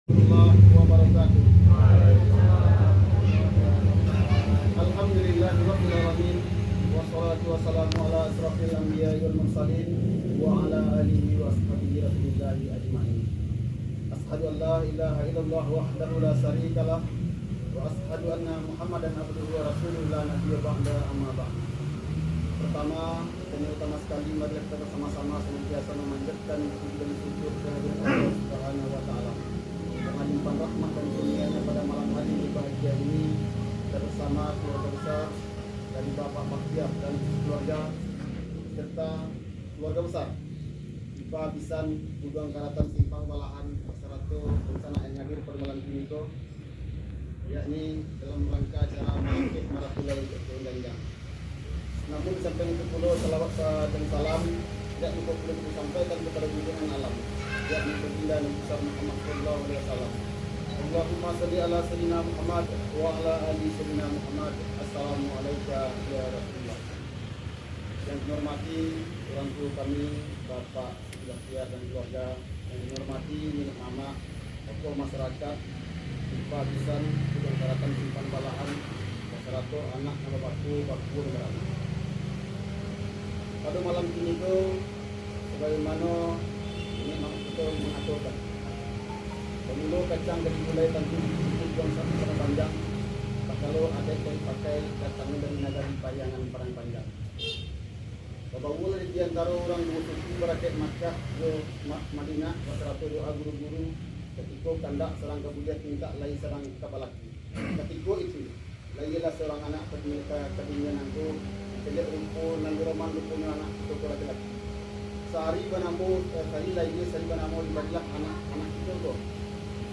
warahmatullahi wabarakatuh. Alhamdulillahirabbil alamin wassalatu wassalamu ala asrofil anbiya'i wal mursalin wa ala alihi wa ashabihi rasulillahi ajma'in. Ashhadu an la ilaha illallah wahdahu la syarikalah wa ashhadu anna Muhammadan abduhu wa rasuluhu la nabiyya ba'da amma ba'd. Pertama dan yang utama sekali, mari kita bersama-sama senantiasa memanjatkan puji dan syukur kehadirat Allah Subhanahu wa taala. Dengan limpahan rahmat dan kurnianya pada malam hari bahagia ini, kita bersama keluarga besar dari Bapak Baktiar dan keluarga serta keluarga besar IPA Bisan Gudang Karatan Simpang Balahan Serato rencana yang hadir pada malam ini itu, yakni dalam rangka acara mengangkut marapulai untuk Ganjang. Namun sampai itu pula salawat dan salam tidak cukup boleh disampaikan kepada junjungan alam, yakni baginda Nabi besar Muhammad sallallahu alaihi wasallam. Allahumma shalli ala sayyidina Muhammad wa ala ali sayyidina Muhammad. Assalamualaikum ya Rasulullah. Yang dihormati orang tua kami, Bapak Baktiar dan keluarga, yang dihormati nenek mama, tokoh masyarakat, IPA Bisan Gudang Karatan Simpang Balahan Serato, anak nama Baku dan pada malam ini itu, sebagaimana ini kita mengaturkan pemilu kacang dari mulai tentu yang sangat panjang. Kalau ada yang pakai datang dari negara payangan perang panjang. Bahwa di antara orang dua suku berakhir Makkah ke Madinah, Serato doa guru-guru ketika kandak serang kebudian minta lai serang kapalaki. Ketika itu, lailah seorang anak kedinginan aku jadi rumpun dan roman rumpun anak itu laki-laki. Sehari banamu kali lagi sehari banamu dibadilah anak itu tu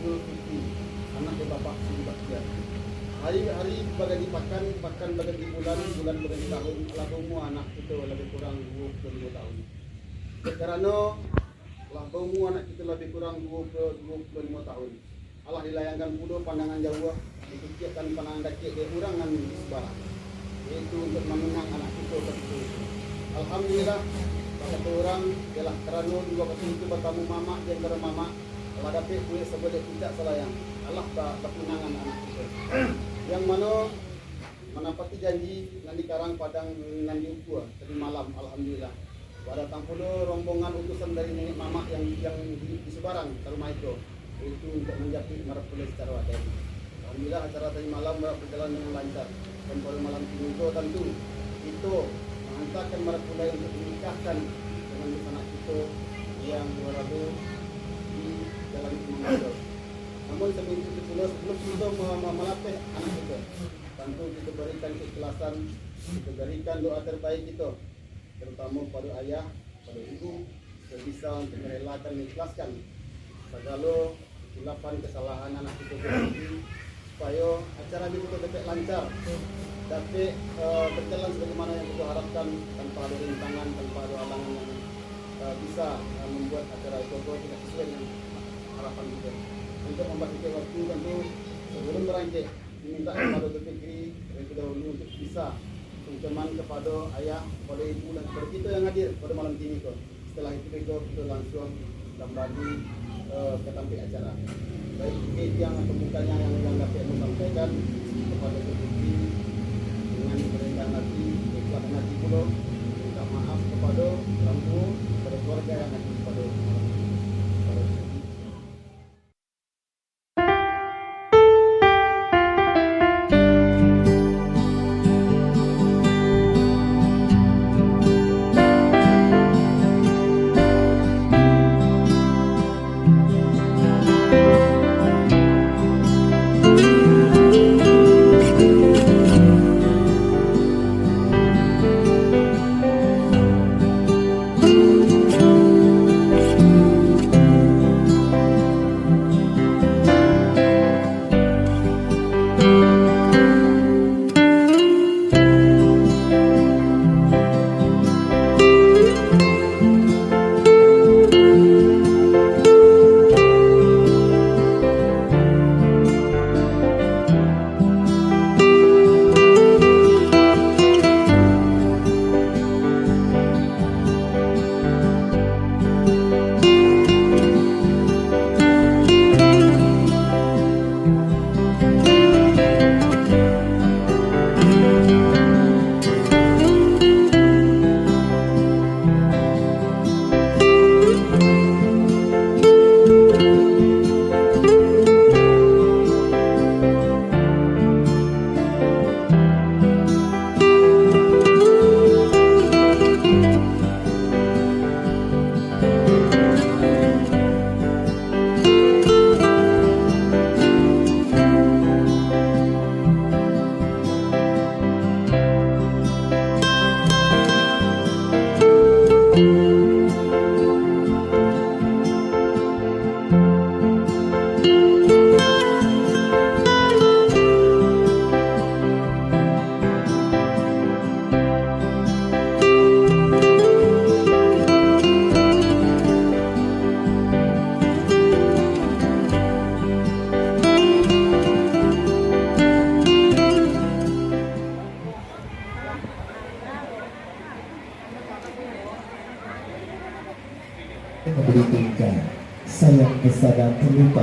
Zulkifli, anak dari bapak si Baktiar. Hari-hari bagai dipakan bagai di bulan bagai di tahun. Alah semua anak itu lebih kurang 22 tahun. Kerana lah semua anak itu lebih kurang 25 tahun. Allah dilayangkan pula pandangan jauh, dipikirkan pandangan kecil dia kurang dan sebarang. Itu untuk mengenang anak itu tersebut. Alhamdulillah, kata orang ialah kerana juga waktu itu bertamu mama dan kerana mama kalau dapat kuih sebelah tidak selayang. Allah berkenangan anak itu. Yang mana menepati janji nanti karang padang nanti ukua tadi malam. Alhamdulillah. Datang pula rombongan utusan dari nenek mama yang di Sebarang ke rumah itu untuk menjapit marapulai secara wadah. Alhamdulillah acara tadi malam berjalan dengan lancar. Dan pada malam ini itu tentu itu menghantarkan marapulai untuk menikahkan dengan anak itu yang berada di jalan Imam. Namun sebelum itu melatih anak itu, tentu kita berikan keikhlasan, kita berikan doa terbaik kita, terutama pada ayah, pada ibu, sebisa untuk merelakan, mengikhlaskan segala kesilapan kesalahan anak itu supaya acara ini kita dapat lancar, dapat berjalan sebagaimana yang kita harapkan tanpa ada rintangan, tanpa ada halangan yang bisa membuat acara itu tidak sesuai dengan harapan kita. Untuk membatasi waktu tentu sebelum berangkat diminta kepada Fikri terlebih dahulu untuk bisa pinjaman kepada ayah, kepada ibu dan kepada kita yang hadir pada malam ini itu. Setelah itu kita langsung kembali ke tempat acara. Baik yang pembukanya yang dapat menyampaikan kepada Fikri dengan berikan hati, ikhlas hati pula, minta maaf kepada orang tua, kepada keluarga yang hadir pada malam ini.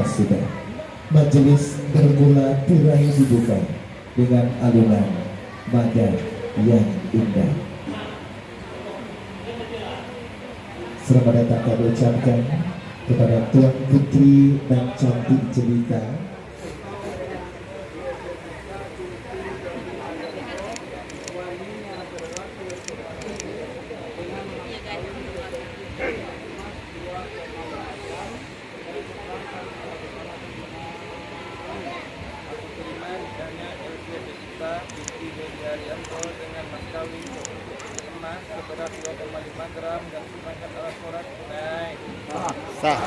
Lama sudah majelis bermula tirai dibuka dengan alunan nada yang indah. Selamat datang kami ucapkan kepada Tuan Putri dan Cantik Jelita. Dengan mas kawin emas seberat 2,5 gram dan seperangkat alat sholat tunai. Sah.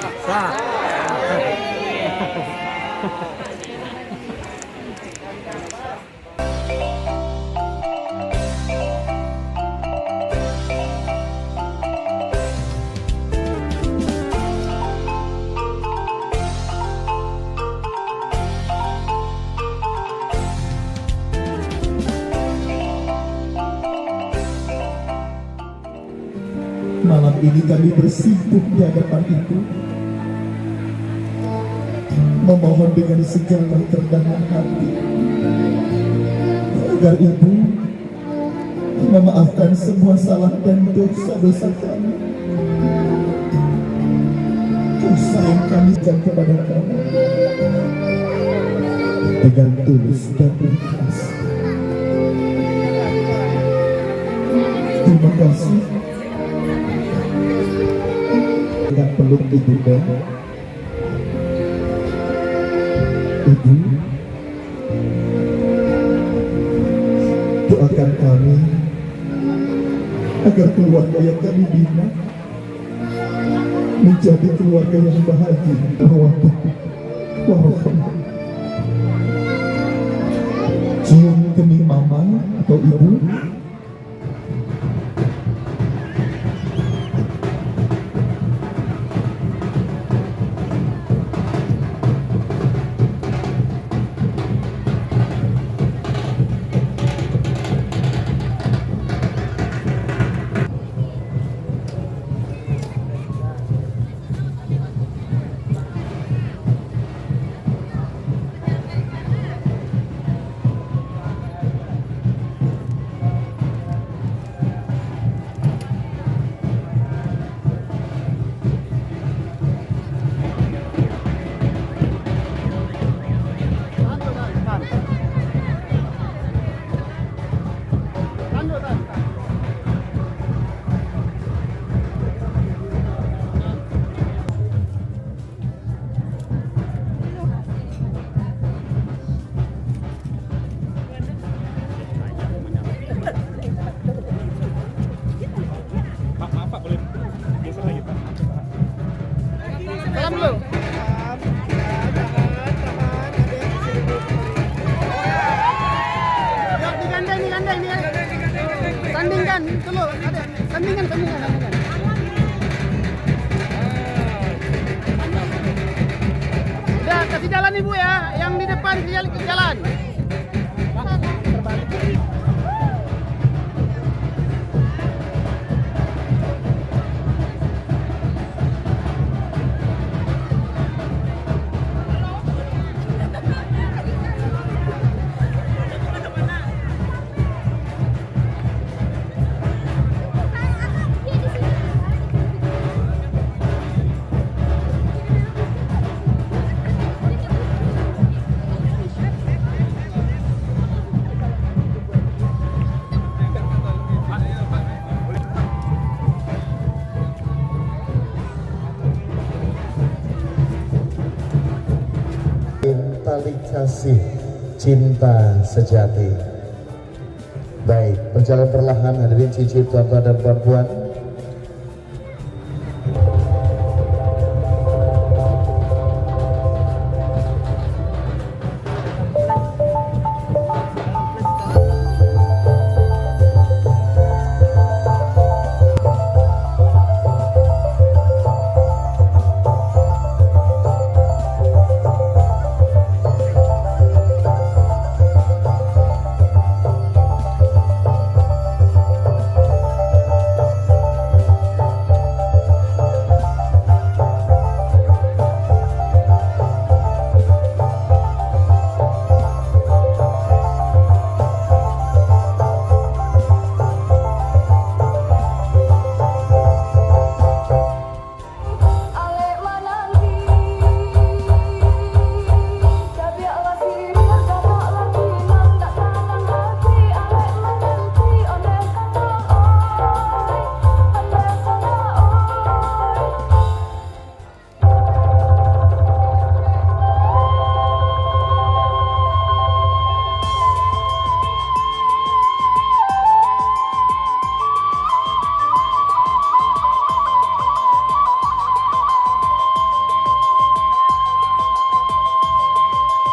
Malam ini kami bersimpuh di hadapan itu, memohon dengan segala kerendahan hati agar Ibu memaafkan semua salah dan dosa-dosa kami. Dosa yang kami berikan kepada kamu dengan tulus dan ikhlas. Terima kasih. Dengan peluk Ibunda. Ibu, doakan kami agar keluarga yang kami bina menjadi keluarga yang bahagia, warahmah. Cium kemih mama atau ibu. Sandingkan dulu, ada sandingan. Udah kasih jalan Ibu ya, yang di depan ke jalan. Tali kasih cinta sejati. Baik, berjalan perlahan hadirin cici tuan-tuan dan puan-puan.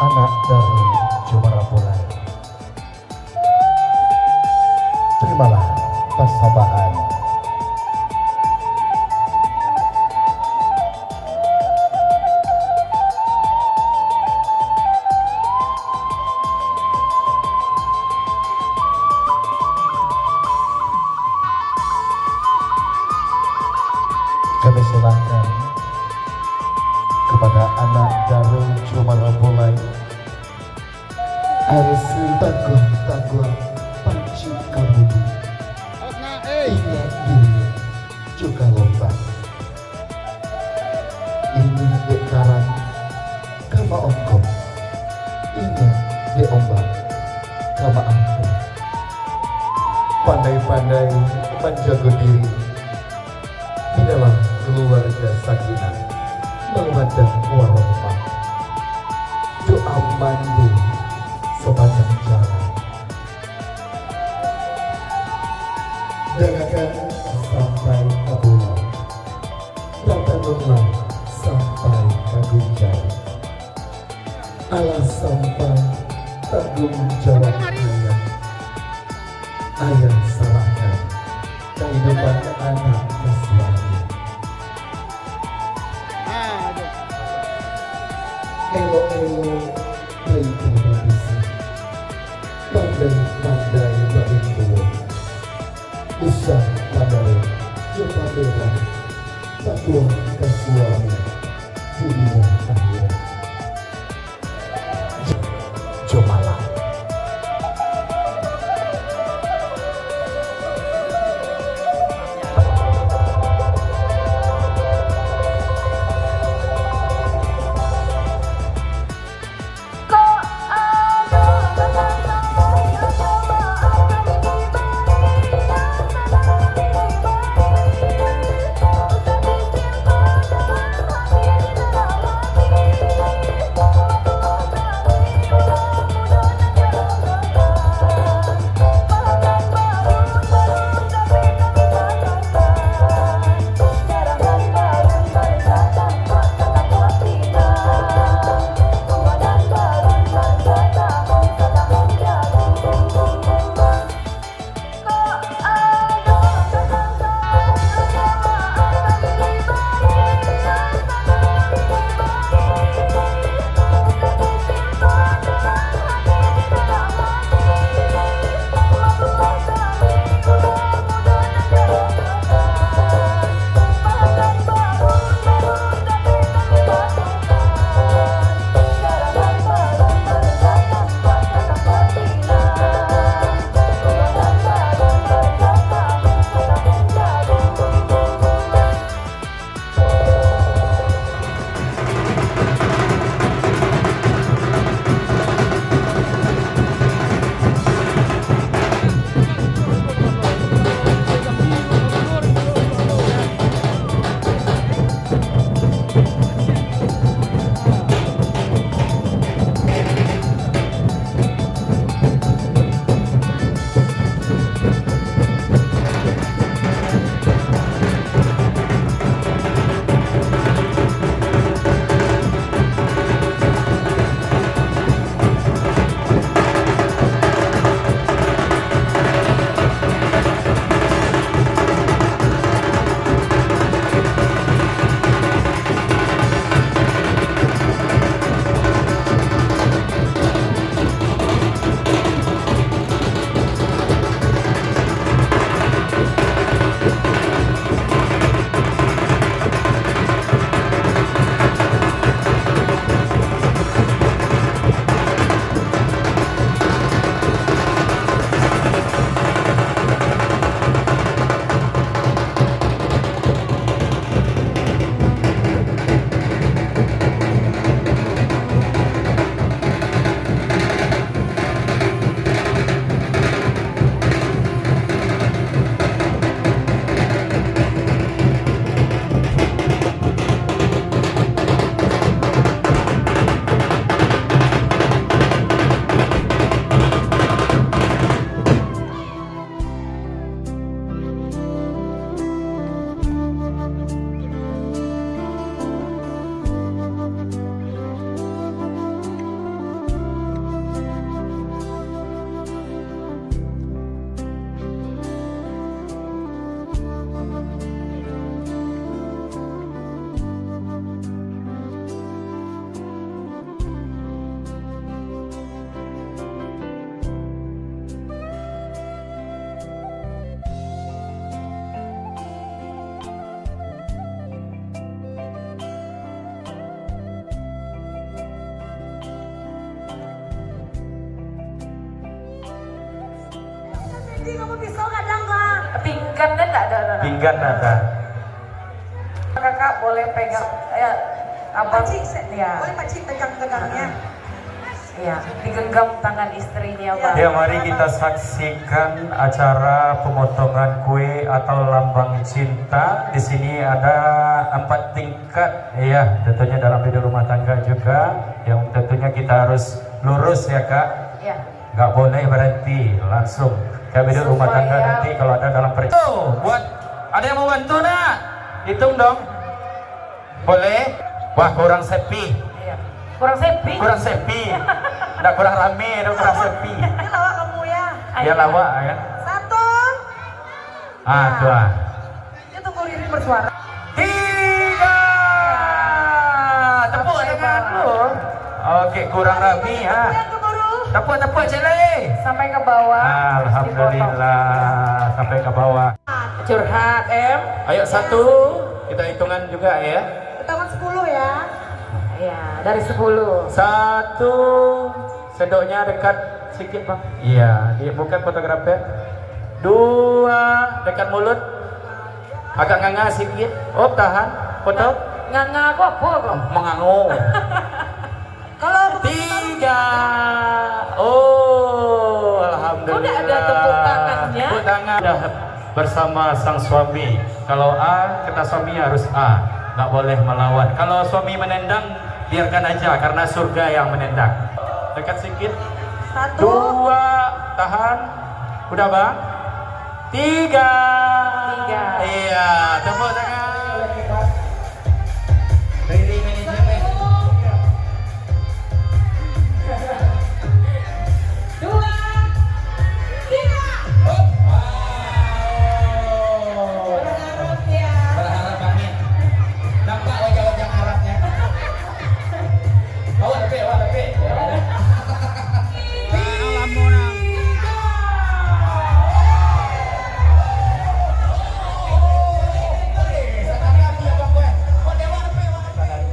anak dari Juara Bulan. Terimalah persembahan. Kami serahkan kepada anak Darul Juara Bulan, Arsi Tangguh Panci Kabudi, ingat diri juga lomba. Ini di karang kama ongkong, ingat di ombak kama angkong. Pandai-pandai menjaga diri di dalam keluarga sakinah mawaddah warahmah. Doa mandi sepanjang jalan, dengarkan sampai ke bulan, datanglah sampai ke gunjang. Alas sampai tanggung jawab ayah serahkan kehidupan anak Islam. Elo-elo bayi berbisa, pandai-pandai bayi tua, usah pandai coba bela, takwa ke suami dunia akhirat. Jomalah. Mudah Pasti kamu pisau kadang nggak? Pinggan kan enggak ada. Pinggan ada. Kakak boleh pegang ya apa? Pakcik, Ya. boleh pakcik pegang-pegangnya. Ya, digenggam tangan istrinya, Bang. Ya, mari kita saksikan acara pemotongan kue atau lambang cinta. Di sini ada 4 tingkat, ya, tentunya dalam bidang rumah tangga juga, yang tentunya kita harus lurus ya Kak. Ya. Nggak boleh berhenti, langsung ke bidang rumah tangga nanti kalau ada dalam perjalanan. Oh, buat ada yang mau bantu nak? Hitung dong. Boleh? Wah, kurang sepi. Iya. Kurang sepi. Kurang sepi. Nggak kurang rame, udah kurang sepi. Ini lawa kamu ya. Ya lawak ya. 1. Ah, tuh. Ah. Ini tunggu Ririn bersuara. 3. Tepuk tangan lu. Oke, kurang rame ya. Yang keburu. Tepuk Cile. Sampai ke bawah. Alhamdulillah, sampai ke bawah. Curhat, Em. Ayo 1. Kita hitungan juga ya. Pertama 10 ya. Ya, dari 10. 1. Sendoknya dekat sedikit bang. Iya, bukan fotografer. 2. Dekat mulut. Agak nganga sedikit. Oh, tahan. Foto. Nganga kok apa kok? Mengangu. Kalau 3. Oh, alhamdulillah. Udah ada tepuk tangannya. Tepuk tangan. Udah bersama sang suami. Kalau A, kata suami harus A. Nggak boleh melawan. Kalau suami menendang, biarkan aja karena surga yang menendang. Dekat sedikit. 1. 2. Tahan. Udah bang. 3. Iya, tepuk tangan. Ready manajemen. 2. 3. Berharap ya. Berharap kami. Nampak wajah-wajah Arabnya. Awak tapi.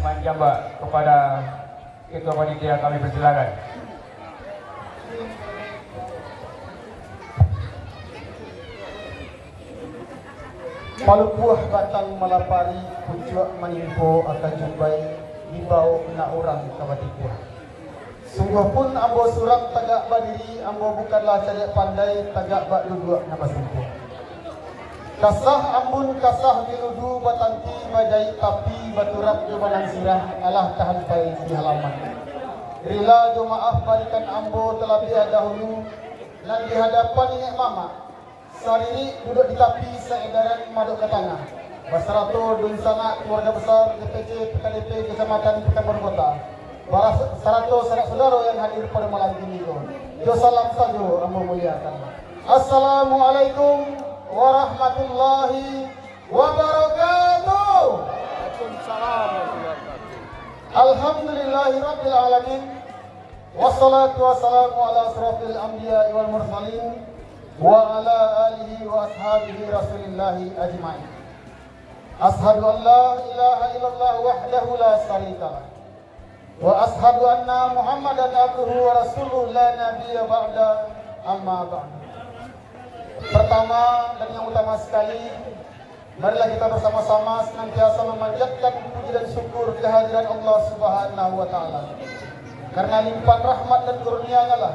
Manja Mbak kepada ketua panitia kami persilakan. Palupuah batang malapari pucuk manimpo akan jumpai dibau na orang kabatipuah. Sungguh pun ambo surang tagak badiri ambo bukanlah cadek pandai tagak bak duduk na basimpo. Kasah ambun kasah dinudu batanti badai tapi baturap jubanan sirah alah tahan pai di halaman. Rila jo maaf balikan ambo terlebih dahulu dan di hadapan nenek mama. Sariri duduk di tepi seedaran maduk ke tengah. Basarato dun sana keluarga besar DPC PKDP Kecamatan Pekanbaru Kota. Basarato sanak saudara yang hadir pada malam ini jo salam sajo ambo muliakan. Assalamualaikum warahmatullahi wabarakatuh. Alhamdulillahirabbil alamin. Wassalatu wassalamu ala asrofil anbiya wal mursalin wa ala alihi wa ashabihi rasulillahi ajma'in. Ashhadu an la ilaha illallah wahdahu la syarika lah wa ashhadu anna Muhammadan abduhu wa rasuluhu la nabiyya ba'da amma ba'du. Pertama dan yang utama sekali, marilah kita bersama-sama senantiasa memanjatkan puji dan syukur kehadiran Allah Subhanahu wa taala. Karena limpahan rahmat dan karunia-Nya lah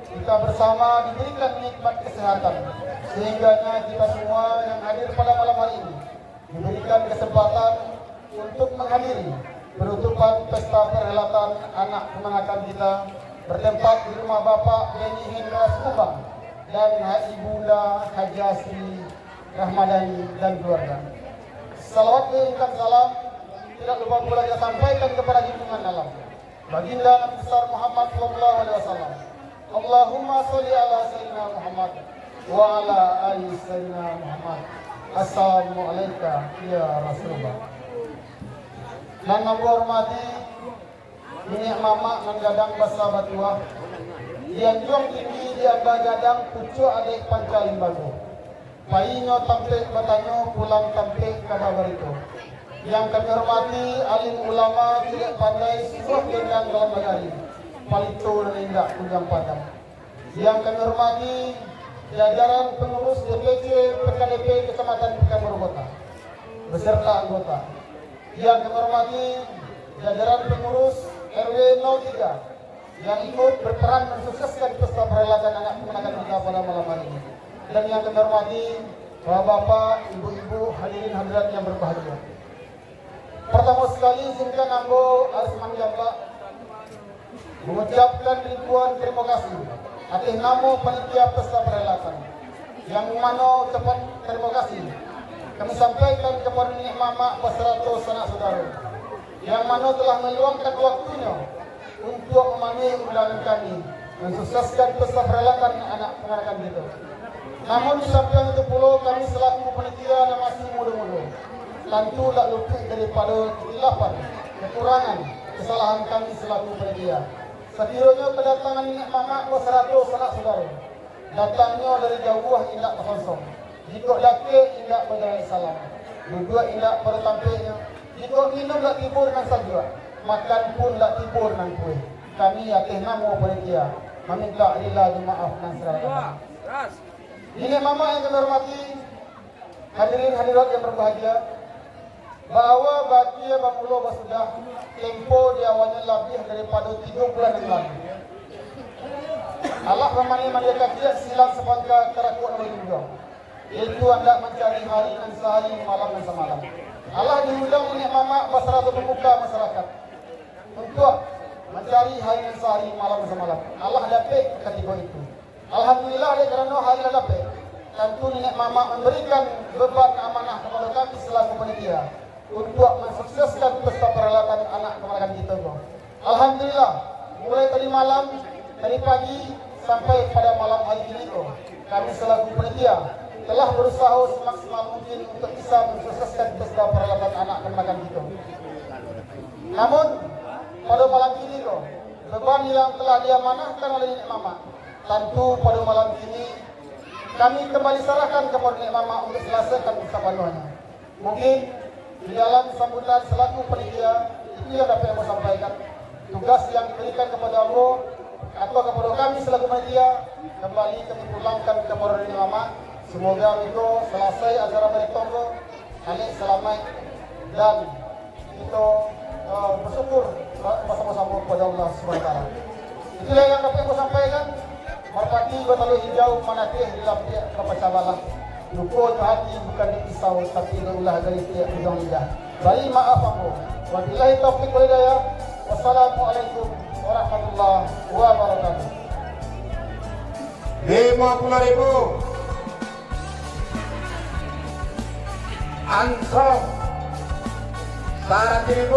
kita bersama diberikan nikmat kesehatan, sehingga kita semua yang hadir pada malam hari ini diberikan kesempatan untuk menghadiri penutupan pesta perhelatan anak kemenangan kita bertempat di rumah Bapak Beni Hendra Subang dan Ibunda Haji Asri Rahmadani dan keluarga. Salawat dan salam tidak lupa pula kita sampaikan kepada junjungan alam Baginda Nabi besar Muhammad sallallahu alaihi wasallam. Allahumma sholli ala sayyidina Muhammad wa ala ali sayyidina Muhammad. Assalamualaikum ya Rasulullah. Nang hormati ini mama nang gadang basa batuah. Yang jong tinggi dia bagadang pucuk adik Pancalimbago. Painyo tampik batanyo pulang tampik kabar itu. Yang kami hormati alim ulama tidak pandai suruh gendang dalam negari. Palito dan indak kujang padang. Yang kami hormati jajaran pengurus DPC PKDP Kecamatan Pekanbaru Kota beserta anggota. Yang kami hormati jajaran pengurus RW 03 yang ikut berperan mensukseskan pesta perhelatan anak kemenangan kita pada malam hari ini. Dan yang kami hormati bapak-bapak, ibu-ibu, hadirin hadirat yang berbahagia. Pertama sekali izinkan Ambo Arisman Jamba mengucapkan ribuan terima kasih atas nama panitia pesta perhelatan. Yang mana ucapan terima kasih kami sampaikan kepada Nenek Mama beserta sanak saudara yang mana telah meluangkan waktunya untuk memenuhi undangan kami mensukseskan pesta perhelatan anak pengajian kita. Namun di samping itu pula kami selaku panitia yang masih muda-muda tentu tak luput daripada kesilapan, kekurangan, kesalahan kami selaku panitia. Sekiranya kedatangan Nenek Mama beserta sanak saudara datangnya dari jauh indak kosong. Jika dakik indak berdaya salam, duduk indak pada tampilnya. Jika minum tak tibur dengan saja, makan pun tak tibur dengan kue. Kami atas nama panitia meminta rila maaf dan serahkan. Nenek Mama yang kami hormati, hadirin hadirat yang berbahagia, bahawa bahagia bermula bersudah tempo di awalnya lebih daripada 3 bulan yang lalu. Allah memani-maniakan dia silang sebangga terakut oleh juga. Iaitu anda mencari hari dan sehari, malam dan semalam. Allah diundang Nenek Mama beserta pemuka masyarakat untuk mencari hari dan sehari, malam dan semalam. Allah dapat ketika itu. Alhamdulillah kerana hari dah dapat. Tentu Nenek Mama memberikan beban amanah kepada kami selaku panitia untuk mensukseskan pesta perhelatan anak kemenangan kita. Alhamdulillah, mulai tadi malam, dari pagi sampai pada malam hari ini, kami selaku panitia telah berusaha semaksimal mungkin untuk bisa mensukseskan pesta perhelatan anak kemenangan kita. Namun pada malam ini, beban yang telah diamanahkan oleh Nenek Mama, tentu pada malam ini kami kembali serahkan kepada Nenek Mama untuk selesaikan sepenuhnya. Mungkin di dalam sambutan selaku panitia itu yang dapat saya sampaikan. Tugas yang diberikan kepada Allah atau kepada kami selaku panitia kembali kami pulangkan kepada Nenek Mama. Semoga itu selesai acara bertonggo, alik selamat dan kita bersyukur bersama-sama kepada Allah SWT. Itulah yang dapat saya sampaikan. Merpati bertalu hijau manatih di dalam pihak kepacabalah. Lupa tu hati bukan dipisau tapi berulah dari pihak ujung lidah. Bari maaf aku. Wabillahi taufiq wal hidayah. Wassalamualaikum warahmatullahi wabarakatuh. 50.000 Ansong 100.000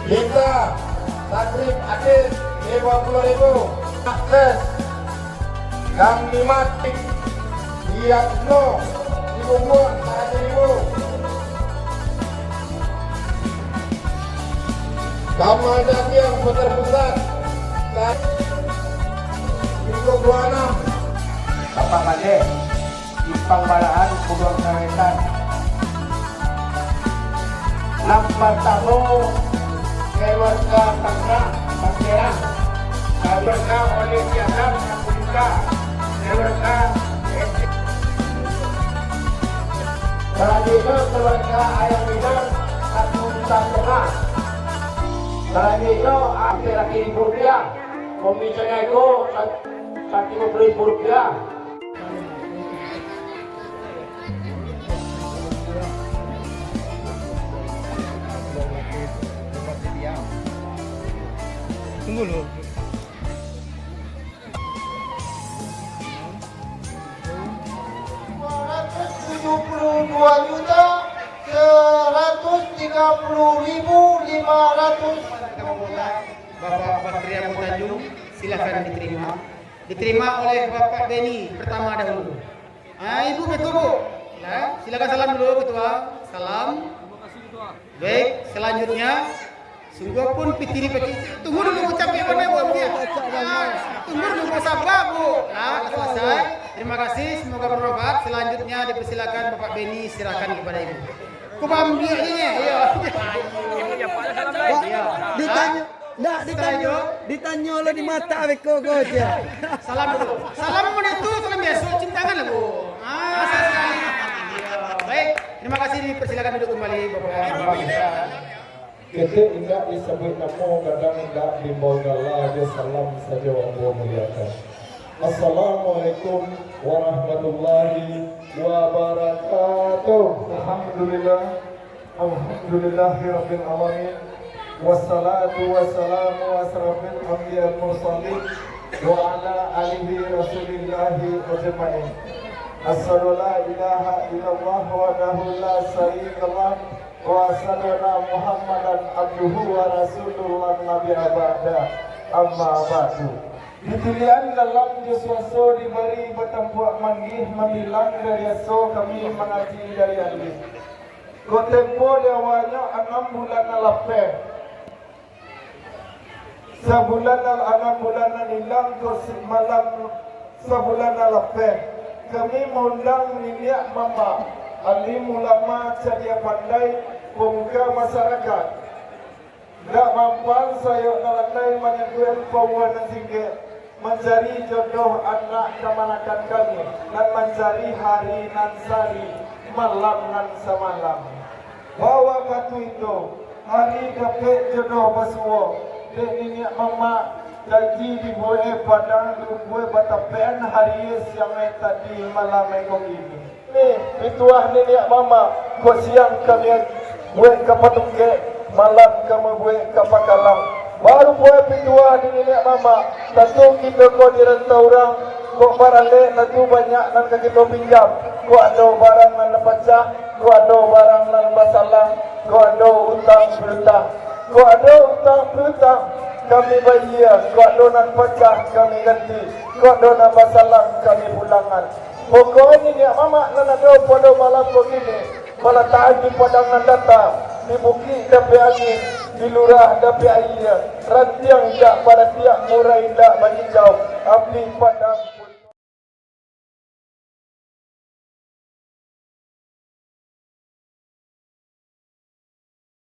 kita Takrib Adil 50.000 akses kami mati Diagno Dibungkut 100.000 Kamal Dakiang Putar Pusat Minggu 26 Bapak Made Ipang Balahan Kubang Kawetan Lampar Tamu keluarga Tangerang Pasirang keluarga oleh Tiadam Afrika keluarga selanjutnya keluarga Ayam Bidang satu setengah selanjutnya laki-laki rupiah komisionnya itu 150.000 rupiah. Tunggu dulu. Bapak Bakri Abu Tanjung, silakan diterima. Diterima oleh Bapak Beni pertama dahulu. Ibu betul Bu. Nah, silakan salam dulu Ketua. Salam. Baik, selanjutnya sungguh pun pitiri peti. Tunggu dulu ucapin mana Bu dia. Tunggu dulu sabar Bu. Nah, selesai. Terima kasih, semoga bermanfaat. Selanjutnya dipersilakan Bapak Beni, silakan kepada Ibu. Kubam dia ini. Iya. Ditanya Nggak ditanya lo di mata beko kau aja. Salam dulu. Salam itu salam biasa, cium tangan lah bu. Baik, terima kasih. Dipersilakan duduk kembali Bapak. Kita ingat disebut nama kadang ingat dimbawa aja salam saja Allah muliakan. Assalamualaikum warahmatullahi wabarakatuh. Alhamdulillahirabbil alamin. Wassalatu wassalamu asrafil anbiya'i mursalin wa ala alihi rasulillahi ajma'in. Asyhadu la ilaha illallah wahdahu la syarikalah wa asyhadu anna Muhammadan abduhu wa rasulullah nabi abada amma ba'du. Ditilian dalam Yesuaso diberi bertempuak manggih memilang dari aso kami mengaji dari alih. Kotempo awalnya 6 bulan lapeh. Sebulan 6 bulan hilang malam sebulan lapeh. Kami mengundang niniak mama, alim ulama ceria pandai, pemuka masyarakat. Tak mampan saya nalantai menyebut pemuan tinggi mencari jodoh anak kemanakan kami dan mencari hari nan sari malam nan semalam. Bawa katu itu hari dapat jodoh bersuara. Dek niniak mama janji dibuat padang dibuat batapen hari siang tadi malam ekor ini. Nih pituah niniak mama kau siang kami buat kapatuke malam kamu buat kapakalang. Baru buat pituah di niniak mama. Tentu kita kau direntau orang kau barale tentu banyak nan kita pinjam. Kau ada barang nan pecah, kau ada barang nan masalah, kau ada utang berutang. Kau ada utang berutang kami bayar, kau ada nan pecah kami ganti, kau ada nan masalah kami pulangan. Pokoknya ni mama nan ada pada malam begini, malah tak di padang nan datang, di bukit dapat angin, di lurah dapat air, rantiang tak pada tiap murai tak bagi jauh, api padang.